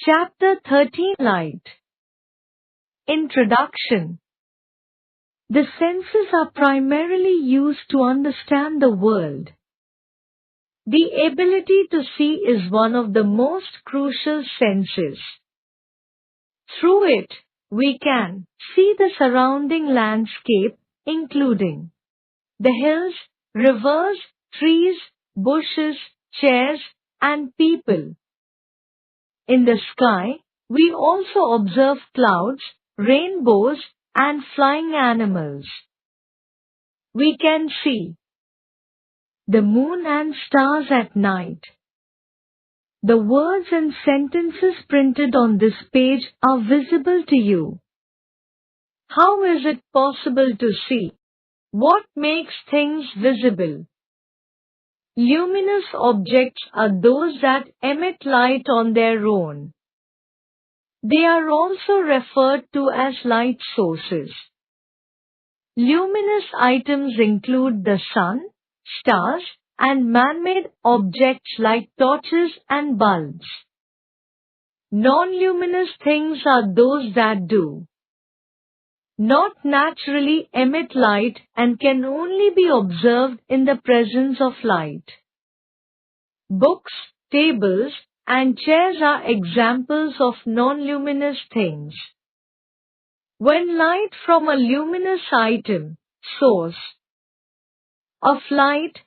Chapter 13 Light. Introduction. The senses are primarily used to understand the world. The ability to see is one of the most crucial senses. Through it, we can see the surrounding landscape, including the hills, rivers, trees, bushes, chairs, and people. In the sky, we also observe clouds, rainbows, and flying animals. We can see the moon and stars at night. The words and sentences printed on this page are visible to you. How is it possible to see? What makes things visible? Luminous objects are those that emit light on their own. They are also referred to as light sources. Luminous items include the sun, stars, and man-made objects like torches and bulbs. Non-luminous things are those that do not naturally emit light and can only be observed in the presence of light. Books, tables, and chairs are examples of non-luminous things. When light from a luminous item, source of light,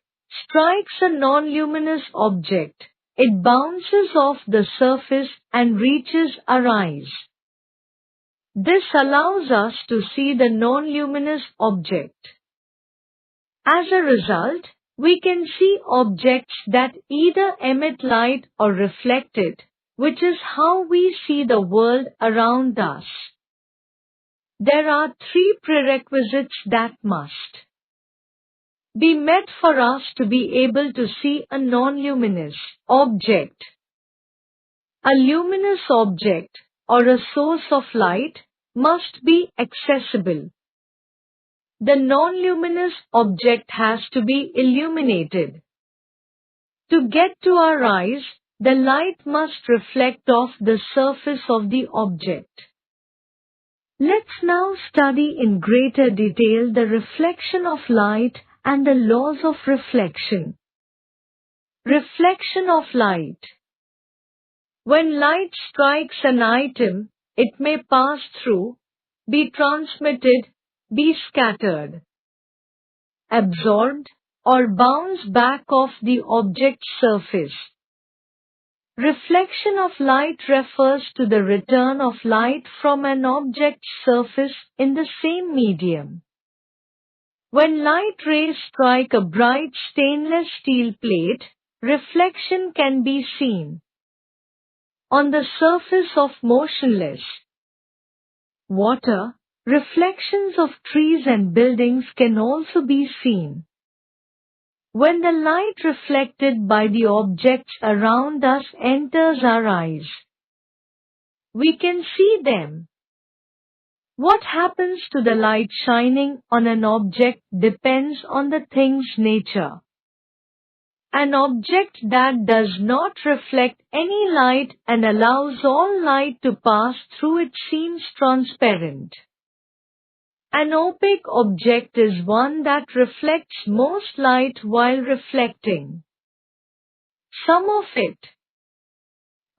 strikes a non-luminous object, it bounces off the surface and reaches our eyes. This allows us to see the non-luminous object. As a result, we can see objects that either emit light or reflect it, which is how we see the world around us. There are three prerequisites that must be met for us to be able to see a non-luminous object. A luminous object, or a source of light, must be accessible. The non-luminous object has to be illuminated. To get to our eyes, the light must reflect off the surface of the object. Let's now study in greater detail the reflection of light and the laws of reflection. Reflection of light. When light strikes an item, it may pass through, be transmitted, be scattered, absorbed, or bounce back off the object's surface. Reflection of light refers to the return of light from an object's surface in the same medium. When light rays strike a bright stainless steel plate, reflection can be seen. On the surface of motionless water, reflections of trees and buildings can also be seen. When the light reflected by the objects around us enters our eyes, we can see them. What happens to the light shining on an object depends on the thing's nature. An object that does not reflect any light and allows all light to pass through it seems transparent. An opaque object is one that reflects most light while reflecting some of it.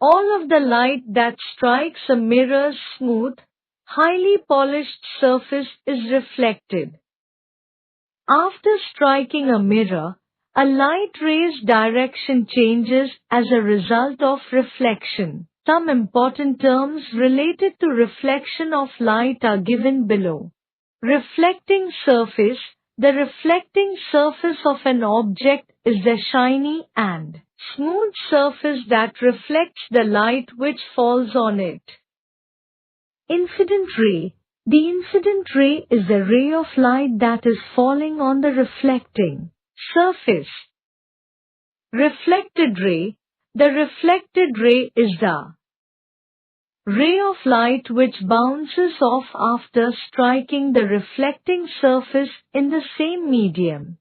All of the light that strikes a mirror's smooth, highly polished surface is reflected. After striking a mirror, a light ray's direction changes as a result of reflection. Some important terms related to reflection of light are given below. Reflecting surface. The reflecting surface of an object is the shiny and smooth surface that reflects the light which falls on it. Incident ray. The incident ray is a ray of light that is falling on the reflecting surface. Reflected ray. The reflected ray is the ray of light which bounces off after striking the reflecting surface in the same medium.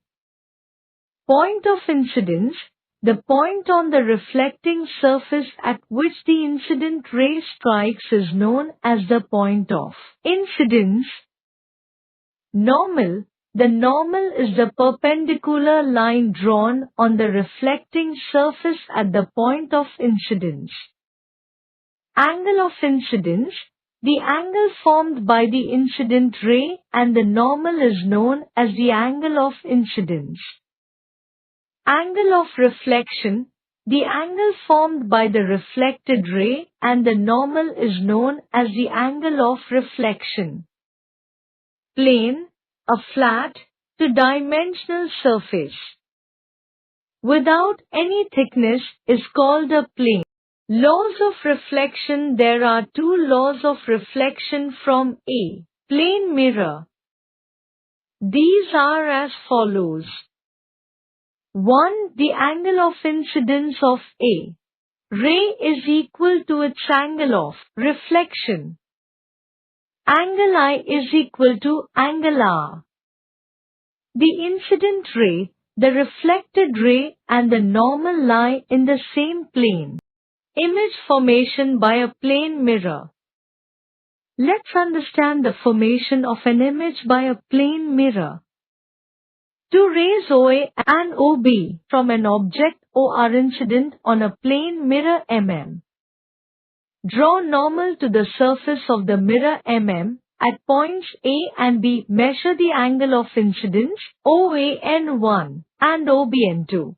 Point of incidence. The point on the reflecting surface at which the incident ray strikes is known as the point of incidence. Normal. The normal is the perpendicular line drawn on the reflecting surface at the point of incidence. Angle of incidence. The angle formed by the incident ray and the normal is known as the angle of incidence. Angle of reflection. The angle formed by the reflected ray and the normal is known as the angle of reflection. Plane. A flat, two-dimensional surface without any thickness is called a plane. Laws of reflection. There are two laws of reflection from a plane mirror. These are as follows. 1. The angle of incidence of a ray is equal to its angle of reflection. Angle I is equal to angle R. The incident ray, the reflected ray and the normal lie in the same plane. Image formation by a plane mirror. Let's understand the formation of an image by a plane mirror. Two rays OA and OB from an object O are incident on a plane mirror mm. Draw normal to the surface of the mirror mm. At points A and B, measure the angle of incidence OA N1 and OB N2.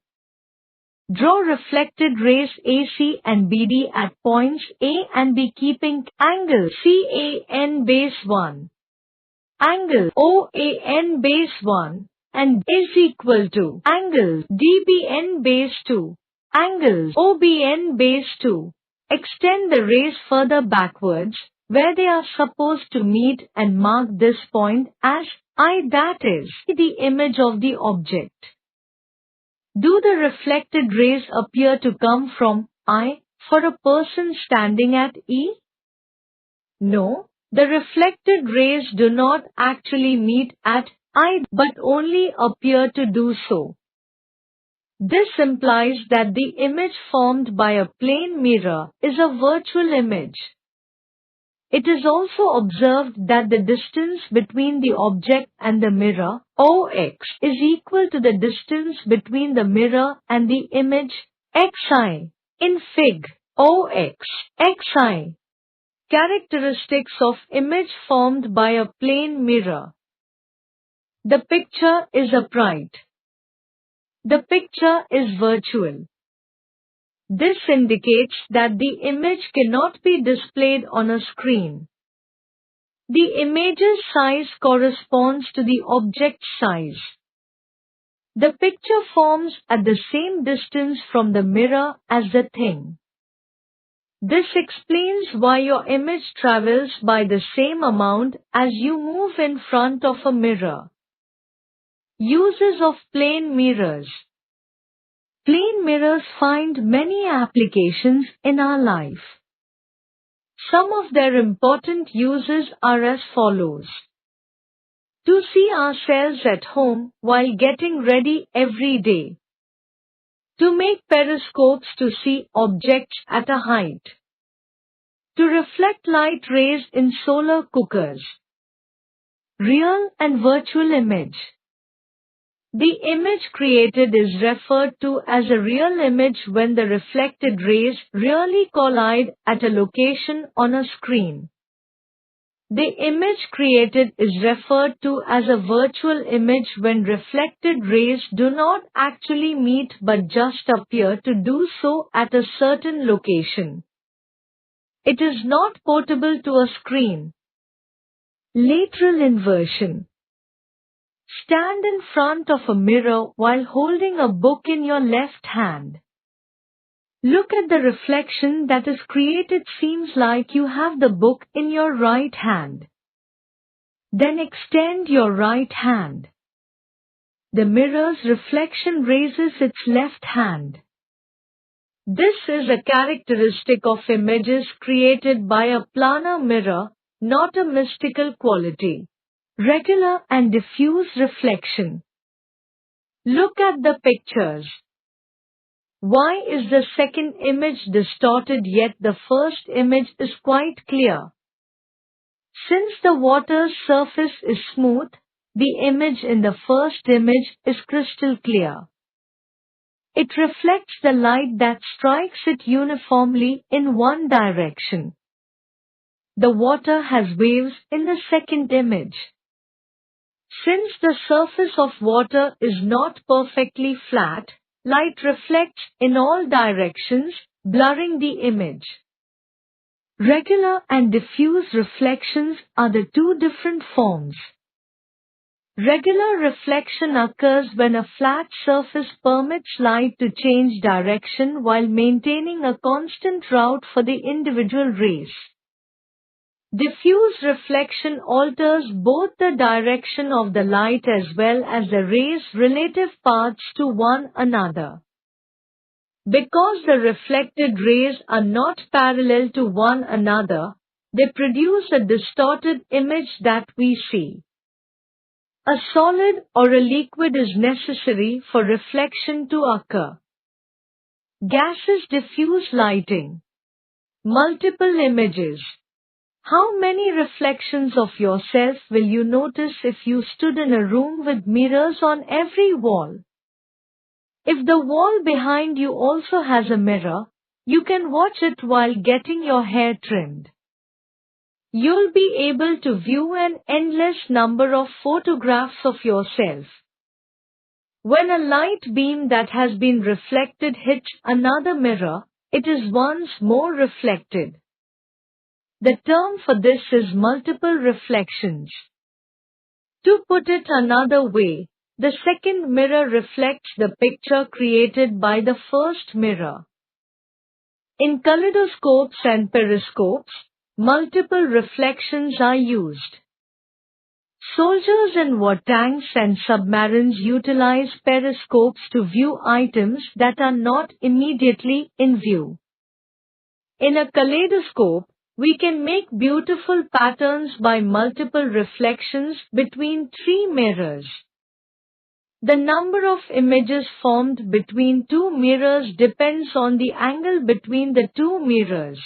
Draw reflected rays AC and BD at points A and B keeping angle CAN base 1, angle OAN base 1 and is equal to angle DBN base 2, angle OBN base 2. Extend the rays further backwards, where they are supposed to meet and mark this point as I, that is, the image of the object. Do the reflected rays appear to come from I for a person standing at E? No, the reflected rays do not actually meet at I but only appear to do so. This implies that the image formed by a plane mirror is a virtual image. It is also observed that the distance between the object and the mirror, OX, is equal to the distance between the mirror and the image, XI. In Fig. OX, XI. Characteristics of image formed by a plane mirror. The picture is upright. The picture is virtual. This indicates that the image cannot be displayed on a screen. The image's size corresponds to the object's size. The picture forms at the same distance from the mirror as the thing. This explains why your image travels by the same amount as you move in front of a mirror. Uses of plane mirrors. Plane mirrors find many applications in our life. Some of their important uses are as follows. To see ourselves at home while getting ready every day. To make periscopes to see objects at a height. To reflect light rays in solar cookers. Real and virtual image. The image created is referred to as a real image when the reflected rays really collide at a location on a screen. The image created is referred to as a virtual image when reflected rays do not actually meet but just appear to do so at a certain location. It is not portable to a screen. Lateral inversion. Stand in front of a mirror while holding a book in your left hand. Look at the reflection that is created. Seems like you have the book in your right hand. Then extend your right hand. The mirror's reflection raises its left hand. This is a characteristic of images created by a planar mirror, not a mystical quality. Regular and diffuse reflection. Look at the pictures. Why is the second image distorted yet the first image is quite clear? Since the water's surface is smooth, the image in the first image is crystal clear. It reflects the light that strikes it uniformly in one direction. The water has waves in the second image. Since the surface of water is not perfectly flat, light reflects in all directions, blurring the image. Regular and diffuse reflections are the two different forms. Regular reflection occurs when a flat surface permits light to change direction while maintaining a constant route for the individual rays. Diffuse reflection alters both the direction of the light as well as the rays' relative paths to one another. Because the reflected rays are not parallel to one another, they produce a distorted image that we see. A solid or a liquid is necessary for reflection to occur. Gases diffuse lighting. Multiple images. How many reflections of yourself will you notice if you stood in a room with mirrors on every wall? If the wall behind you also has a mirror, you can watch it while getting your hair trimmed. You'll be able to view an endless number of photographs of yourself. When a light beam that has been reflected hits another mirror, it is once more reflected. The term for this is multiple reflections. To put it another way, the second mirror reflects the picture created by the first mirror. In kaleidoscopes and periscopes, multiple reflections are used. Soldiers in war tanks and submarines utilize periscopes to view items that are not immediately in view. In a kaleidoscope, we can make beautiful patterns by multiple reflections between three mirrors. The number of images formed between two mirrors depends on the angle between the two mirrors.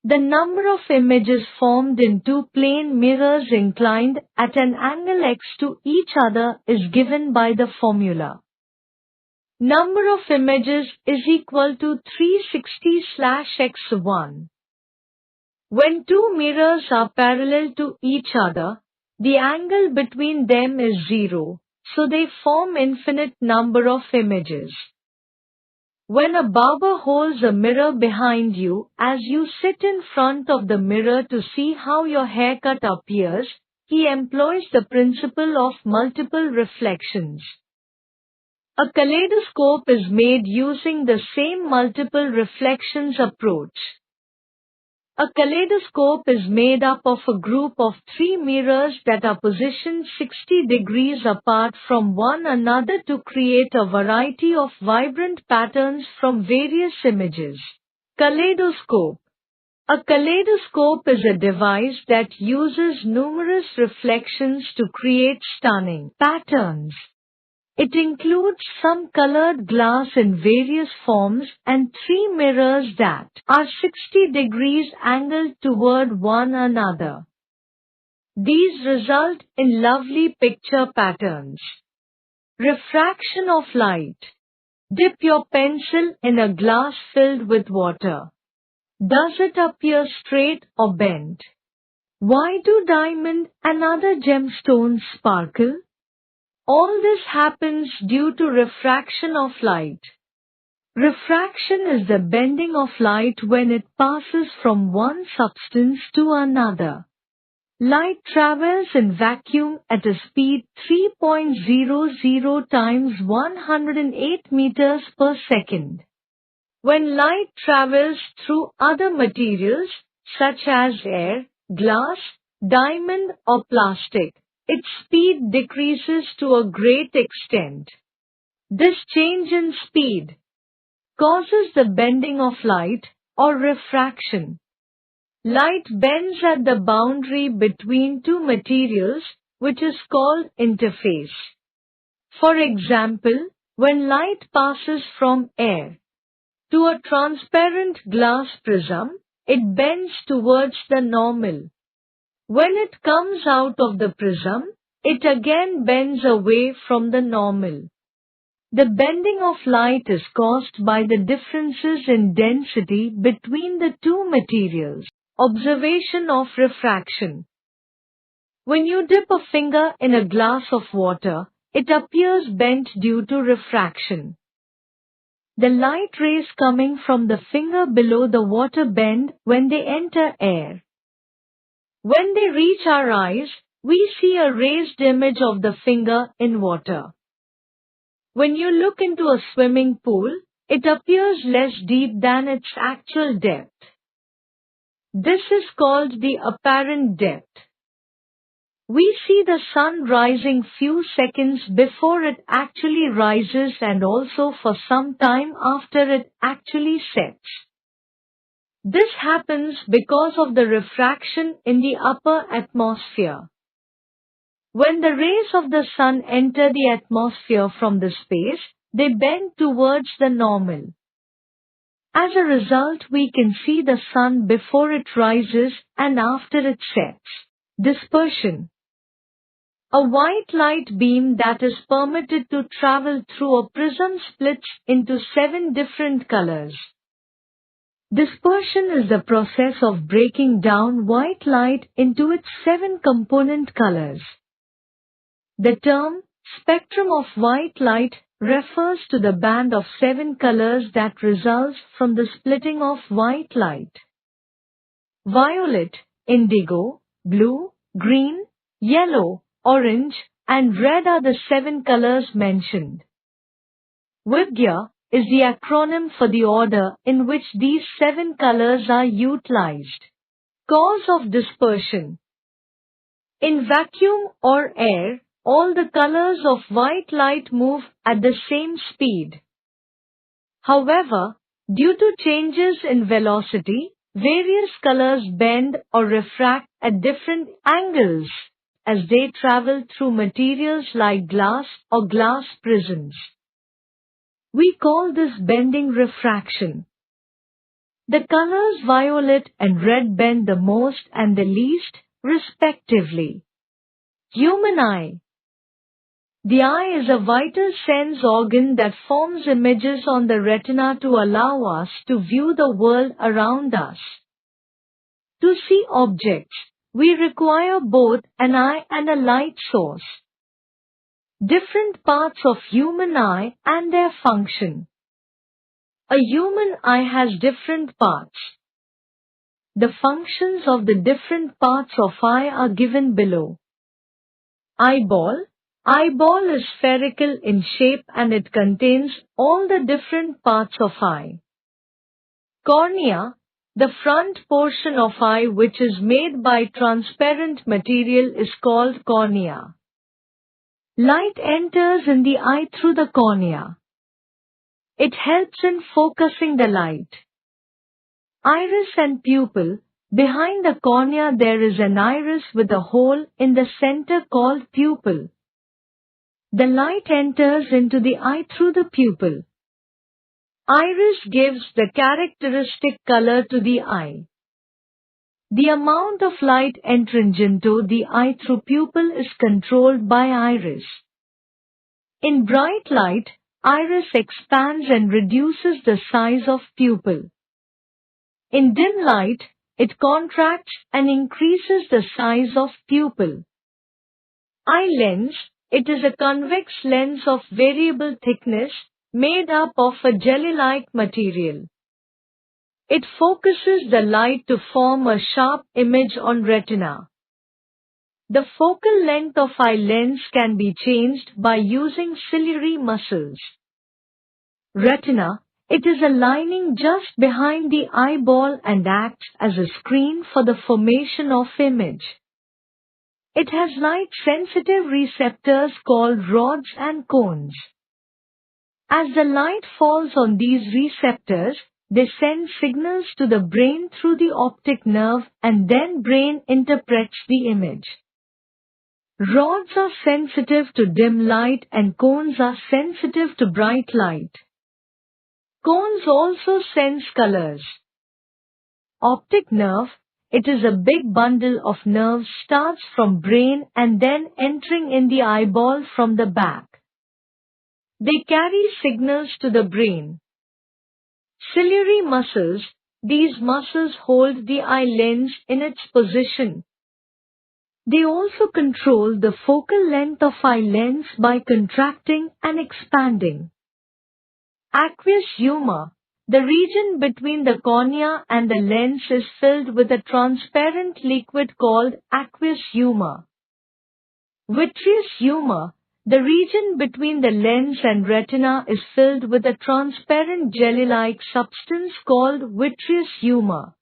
The number of images formed in two plane mirrors inclined at an angle x to each other is given by the formula. Number of images is equal to 360/x1. When two mirrors are parallel to each other, the angle between them is 0, so they form infinite number of images. When a barber holds a mirror behind you as you sit in front of the mirror to see how your haircut appears, he employs the principle of multiple reflections. A kaleidoscope is made using the same multiple reflections approach. A kaleidoscope is made up of a group of three mirrors that are positioned 60 degrees apart from one another to create a variety of vibrant patterns from various images. Kaleidoscope. A kaleidoscope is a device that uses numerous reflections to create stunning patterns. It includes some colored glass in various forms and three mirrors that are 60 degrees angled toward one another. These result in lovely picture patterns. Refraction of light. Dip your pencil in a glass filled with water. Does it appear straight or bent? Why do diamond and other gemstones sparkle? All this happens due to refraction of light. Refraction is the bending of light when it passes from one substance to another. Light travels in vacuum at a speed 3.00 times 108 meters per second. When light travels through other materials, such as air, glass, diamond or plastic, its speed decreases to a great extent. This change in speed causes the bending of light or refraction. Light bends at the boundary between two materials, which is called interface. For example, When light passes from air to a transparent glass prism, it bends towards the normal. When it comes out of the prism, it again bends away from the normal. The bending of light is caused by the differences in density between the two materials. Observation of refraction. When you dip a finger in a glass of water, it appears bent due to refraction. The light rays coming from the finger below the water bend when they enter air. When they reach our eyes, we see a raised image of the finger in water. When you look into a swimming pool, it appears less deep than its actual depth. This is called the apparent depth. We see the sun rising few seconds before it actually rises and also for some time after it actually sets. This happens because of the refraction in the upper atmosphere. When the rays of the sun enter the atmosphere from the space, they bend towards the normal. As a result, we can see the sun before it rises and after it sets. Dispersion. A white light beam that is permitted to travel through a prism splits into 7 different colors. Dispersion is the process of breaking down white light into its 7 component colors. The term spectrum of white light refers to the band of 7 colors that results from the splitting of white light. Violet, indigo, blue, green, yellow, orange, and red are the 7 colors mentioned. Vibgya is the acronym for the order in which these 7 colors are utilized. Cause of dispersion. In vacuum or air, all the colors of white light move at the same speed. However, due to changes in velocity, various colors bend or refract at different angles as they travel through materials like glass or glass prisms. We call this bending refraction. The colors violet and red bend the most and the least, respectively. Human eye. The eye is a vital sense organ that forms images on the retina to allow us to view the world around us. To see objects, we require both an eye and a light source. Different parts of human eye and their function. A human eye has different parts. The functions of the different parts of eye are given below. Eyeball. Eyeball is spherical in shape and it contains all the different parts of eye. Cornea. The front portion of eye which is made by transparent material is called cornea. Light enters in the eye through the cornea. It helps in focusing the light. Iris and pupil. Behind the cornea there is an iris with a hole in the center called pupil. The light enters into the eye through the pupil. Iris gives the characteristic color to the eye. The amount of light entering into the eye through pupil is controlled by iris. In bright light, iris expands and reduces the size of pupil. In dim light, it contracts and increases the size of pupil. Eye lens. It is a convex lens of variable thickness made up of a jelly-like material. It focuses the light to form a sharp image on retina. The focal length of eye lens can be changed by using ciliary muscles. Retina. It is a lining just behind the eyeball and acts as a screen for the formation of image. It has light-sensitive receptors called rods and cones. As the light falls on these receptors, they send signals to the brain through the optic nerve and then brain interprets the image. Rods are sensitive to dim light and cones are sensitive to bright light. Cones also sense colors. Optic nerve, it is a big bundle of nerves starts from brain and then entering in the eyeball from the back. They carry signals to the brain. Ciliary muscles, these muscles hold the eye lens in its position. They also control the focal length of eye lens by contracting and expanding. Aqueous humor, the region between the cornea and the lens is filled with a transparent liquid called aqueous humor. Vitreous humor, the region between the lens and retina is filled with a transparent jelly-like substance called vitreous humor.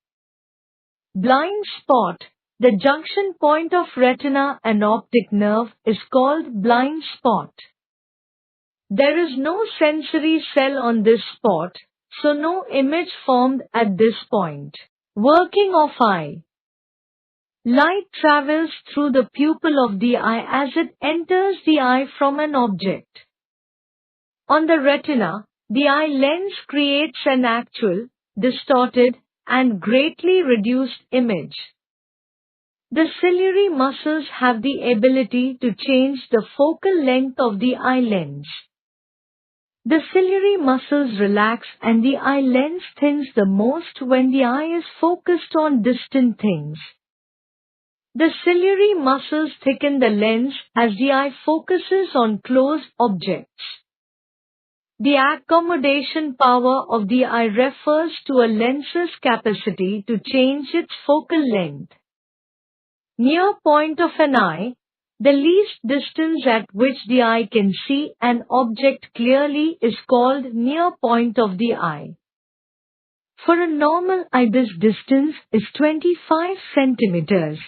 Blind spot, the junction point of retina and optic nerve is called blind spot. There is no sensory cell on this spot, so no image formed at this point. Working of eye. Light travels through the pupil of the eye as it enters the eye from an object. On the retina, the eye lens creates an actual, distorted, and greatly reduced image. The ciliary muscles have the ability to change the focal length of the eye lens. The ciliary muscles relax and the eye lens thins the most when the eye is focused on distant things. The ciliary muscles thicken the lens as the eye focuses on close objects. The accommodation power of the eye refers to a lens's capacity to change its focal length. Near point of an eye, the least distance at which the eye can see an object clearly is called near point of the eye. For a normal eye, this distance is 25 centimeters.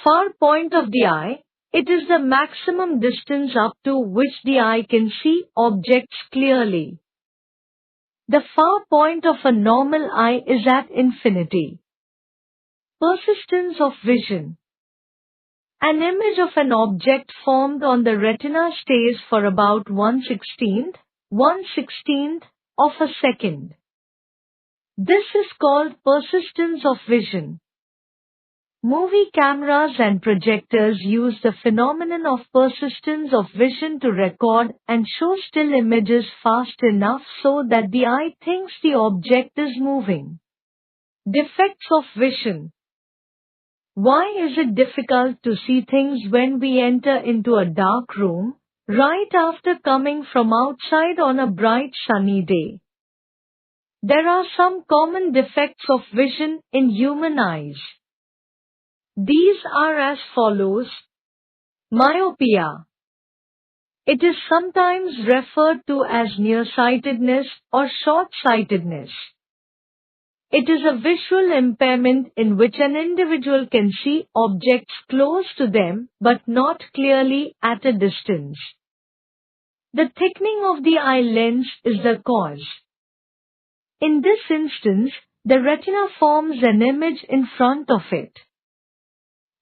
Far point of the eye, it is the maximum distance up to which the eye can see objects clearly. The far point of a normal eye is at infinity. Persistence of vision. An image of an object formed on the retina stays for about 1/16th of a second. This is called persistence of vision. Movie cameras and projectors use the phenomenon of persistence of vision to record and show still images fast enough so that the eye thinks the object is moving. Defects of vision. Why is it difficult to see things when we enter into a dark room, right after coming from outside on a bright sunny day? There are some common defects of vision in human eyes. These are as follows. Myopia. It is sometimes referred to as nearsightedness or short-sightedness. It is a visual impairment in which an individual can see objects close to them but not clearly at a distance. The thickening of the eye lens is the cause. In this instance, the retina forms an image in front of it.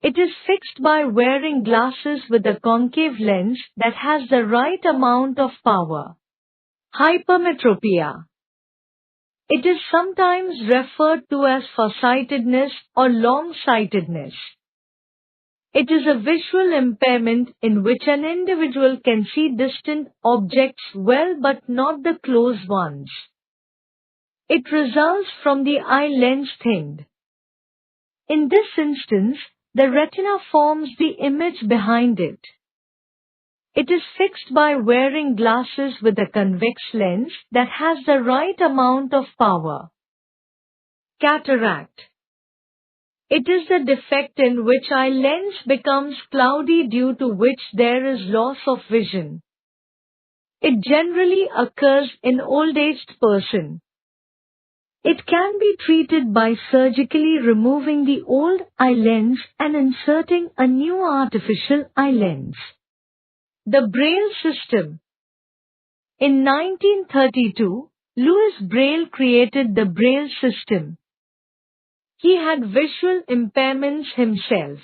It is fixed by wearing glasses with a concave lens that has the right amount of power. Hypermetropia. It is sometimes referred to as farsightedness or long-sightedness. It is a visual impairment in which an individual can see distant objects well but not the close ones. It results from the eye lens thinned. In this instance, the retina forms the image behind it. It is fixed by wearing glasses with a convex lens that has the right amount of power. Cataract. It is the defect in which eye lens becomes cloudy due to which there is loss of vision. It generally occurs in old-aged person. It can be treated by surgically removing the old eye lens and inserting a new artificial eye lens. The Braille system. In 1932, Louis Braille created the Braille system. He had visual impairments himself.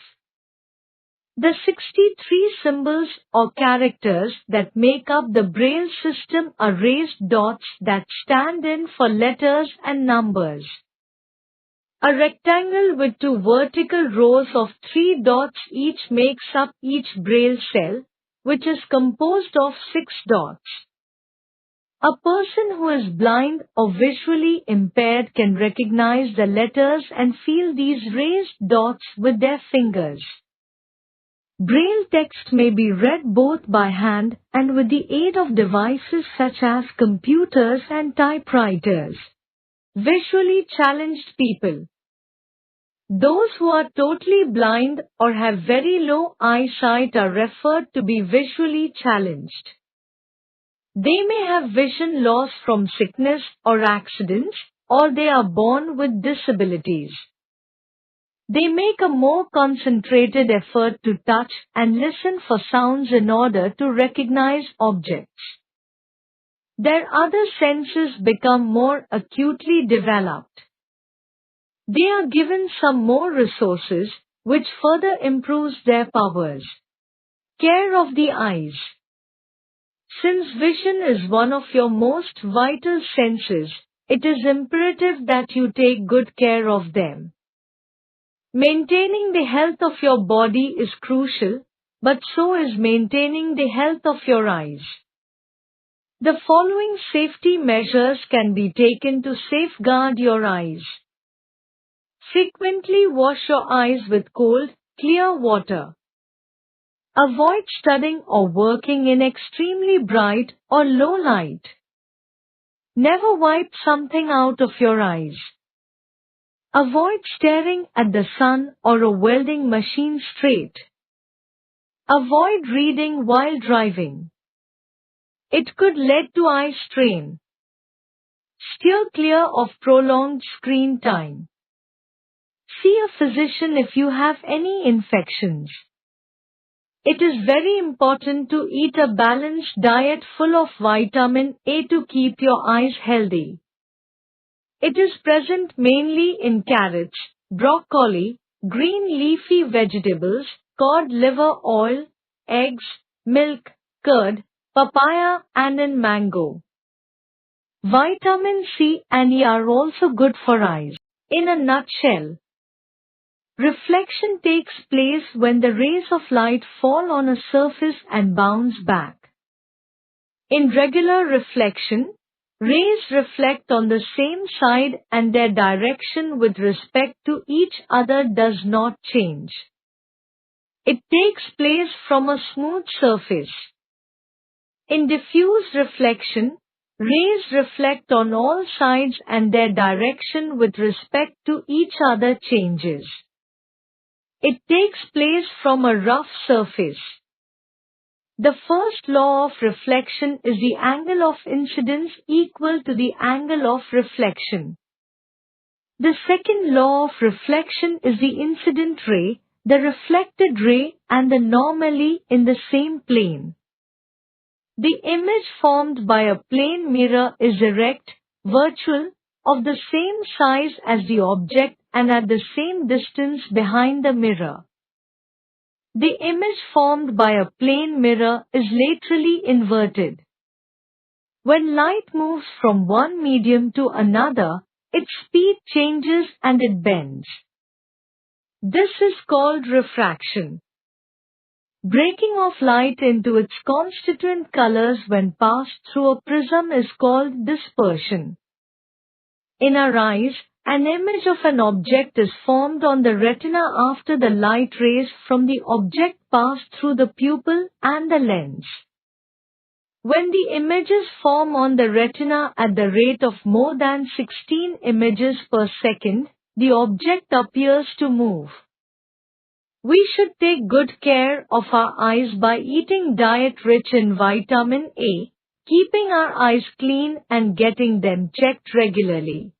The 63 symbols or characters that make up the Braille system are raised dots that stand in for letters and numbers. A rectangle with two vertical rows of 3 dots each makes up each Braille cell, which is composed of 6 dots. A person who is blind or visually impaired can recognize the letters and feel these raised dots with their fingers. Braille text may be read both by hand and with the aid of devices such as computers and typewriters. Visually challenged people. Those who are totally blind or have very low eyesight are referred to be visually challenged. They may have vision loss from sickness or accidents, or they are born with disabilities. They make a more concentrated effort to touch and listen for sounds in order to recognize objects. Their other senses become more acutely developed. They are given some more resources, which further improves their powers. Care of the eyes. Since vision is one of your most vital senses, it is imperative that you take good care of them. Maintaining the health of your body is crucial, but so is maintaining the health of your eyes. The following safety measures can be taken to safeguard your eyes. Frequently wash your eyes with cold, clear water. Avoid studying or working in extremely bright or low light. Never wipe something out of your eyes. Avoid staring at the sun or a welding machine straight. Avoid reading while driving. It could lead to eye strain. Steer clear of prolonged screen time. See a physician if you have any infections. It is very important to eat a balanced diet full of vitamin A to keep your eyes healthy. It is present mainly in carrots, broccoli, green leafy vegetables, cod liver oil, eggs, milk, curd, papaya and in mango. Vitamin C and E are also good for eyes. In a nutshell, reflection takes place when the rays of light fall on a surface and bounce back. In regular reflection, rays reflect on the same side and their direction with respect to each other does not change. It takes place from a smooth surface. In diffuse reflection, rays reflect on all sides and their direction with respect to each other changes. It takes place from a rough surface. The first law of reflection is the angle of incidence equal to the angle of reflection. The second law of reflection is the incident ray, the reflected ray and the normally in the same plane. The image formed by a plane mirror is erect, virtual, of the same size as the object and at the same distance behind the mirror. The image formed by a plane mirror is laterally inverted. When light moves from one medium to another, its speed changes and it bends. This is called refraction. Breaking of light into its constituent colors when passed through a prism is called dispersion. In our eyes, an image of an object is formed on the retina after the light rays from the object pass through the pupil and the lens. When the images form on the retina at the rate of more than 16 images per second, the object appears to move. We should take good care of our eyes by eating diet rich in vitamin A, keeping our eyes clean and getting them checked regularly.